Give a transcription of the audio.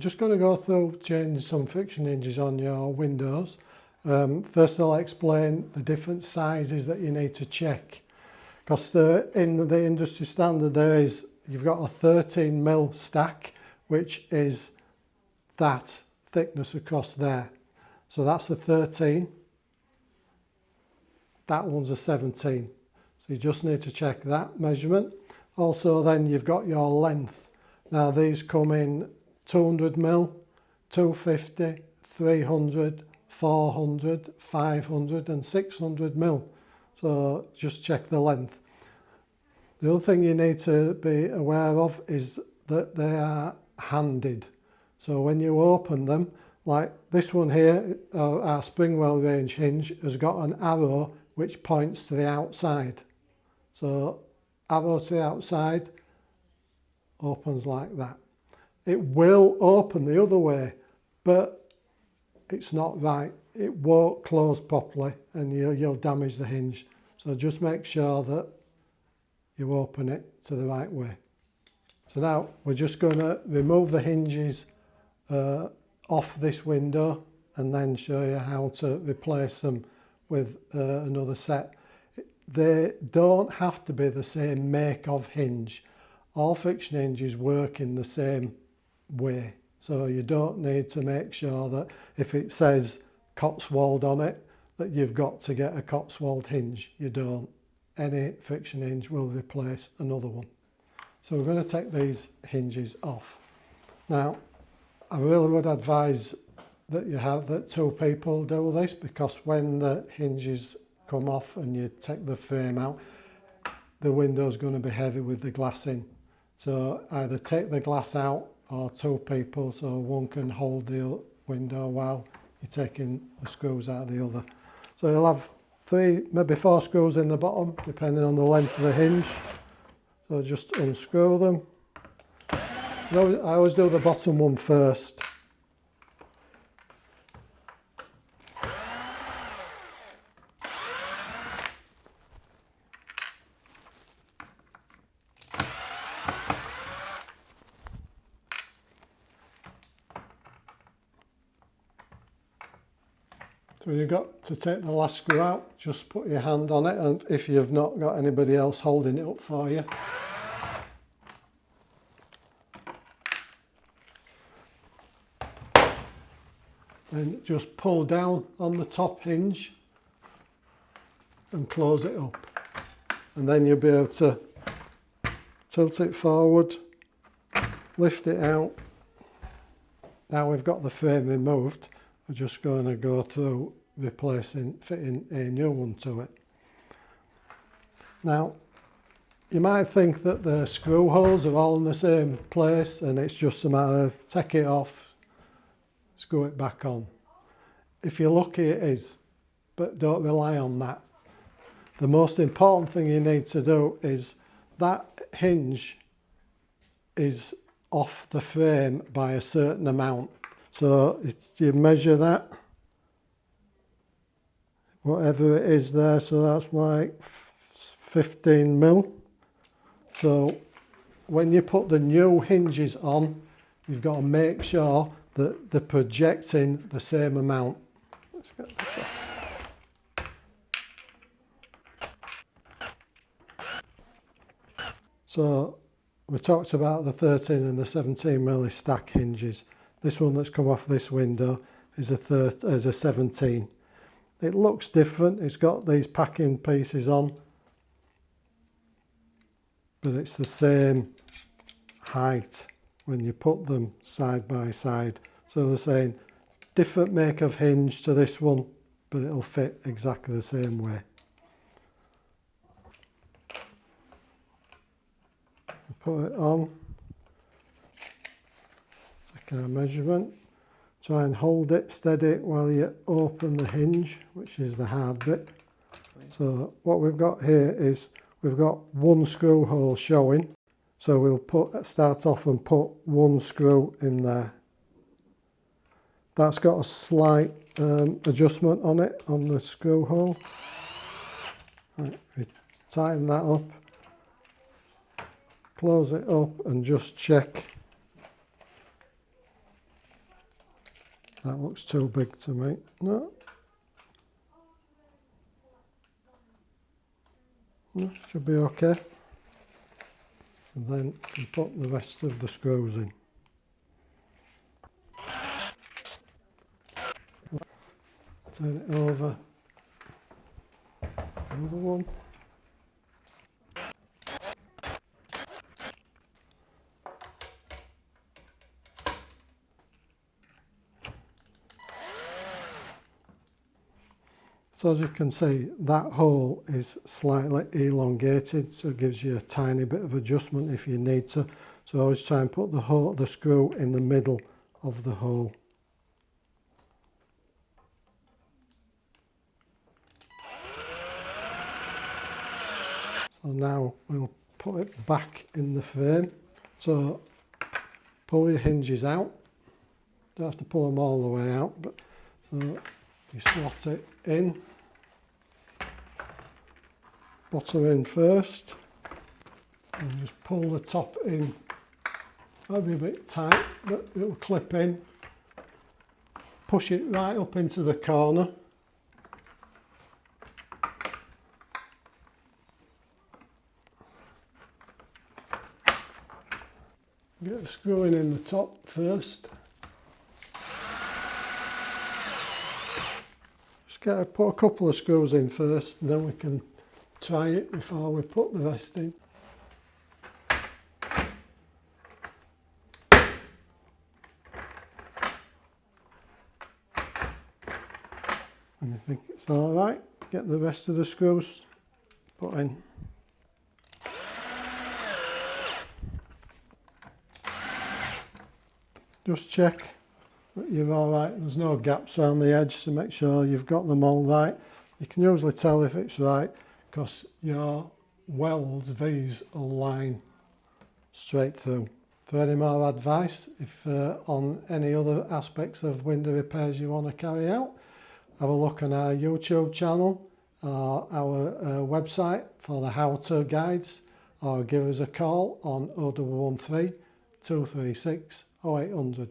Just going to go through changing some friction hinges on your windows. First I'll explain the different sizes that you need to check, because in the industry standard you've got a 13mm stack, which is that thickness across there. So that's a 13, that one's a 17. So you just need to check that measurement. Also then you've got your length. Now these come in 200mm, 250, 300, 400, 500 and 600mm. So just check the length. The other thing you need to be aware of is that they are handed. So when you open them, like this one here, our Springwell range hinge has got an arrow which points to the outside. So arrow to the outside, opens like that. It will open the other way, but it's not right. It won't close properly and you'll damage the hinge. So just make sure that you open it to the right way. So now we're just going to remove the hinges off this window and then show you how to replace them with another set. They don't have to be the same make of hinge. All friction hinges work in the same way, so you don't need to make sure that if it says Cotswold on it that you've got to get a Cotswold hinge. You don't. Any friction hinge will replace another one. So we're going to take these hinges off. Now I really would advise that two people do this, because when the hinges come off and you take the frame out, the window's going to be heavy with the glass in. So either take the glass out or two people, so one can hold the window while you're taking the screws out of the other. So you'll have 3, maybe 4 screws in the bottom, depending on the length of the hinge. So just unscrew them. I always do the bottom one first. So you've got to take the last screw out, just put your hand on it, and if you've not got anybody else holding it up for you. Then just pull down on the top hinge and close it up. And then you'll be able to tilt it forward, lift it out. Now we've got the frame removed, we're just going to go through fitting a new one to it. Now you might think that the screw holes are all in the same place and it's just a matter of take it off, screw it back on. If you're lucky it is, but don't rely on that. The most important thing you need to do is that hinge is off the frame by a certain amount. So you measure that, whatever it is there, so that's like 15mm. So when you put the new hinges on, you've got to make sure that they're projecting the same amount. Let's get this off. So we talked about the 13 and the 17mm stack hinges. This one that's come off this window is a 17. It looks different, it's got these packing pieces on, but it's the same height when you put them side by side. So they're saying different make of hinge to this one, but it'll fit exactly the same way. Put it on, take our measurement, try and hold it steady while you open the hinge, which is the hard bit. So what we've got here is we've got one screw hole showing, so we'll start off and put one screw in there. That's got a slight adjustment on it, on the screw hole. Right, we tighten that up, close it up and just check That looks too big to me. No. No, should be okay. And then you can put the rest of the screws in. Turn it over. Another one. So as you can see, that hole is slightly elongated, so it gives you a tiny bit of adjustment if you need to. So always try and put the screw in the middle of the hole. So now we'll put it back in the frame. So pull your hinges out. Don't have to pull them all the way out, but so you slot it in. Bottom in first, and just pull the top in. That'll be a bit tight, but it'll clip in. Push it right up into the corner. Get the screwing in the top first. Just put a couple of screws in first, and then we can try it before we put the rest in. When you think it's all right, get the rest of the screws put in. Just check that you're all right. There's no gaps around the edge, to make sure you've got them all right. You can usually tell if it's right because your welds, these will line straight through. For any more advice, if on any other aspects of window repairs you want to carry out, have a look on our YouTube channel or our website for the how-to guides, or give us a call on 0113 236 0800.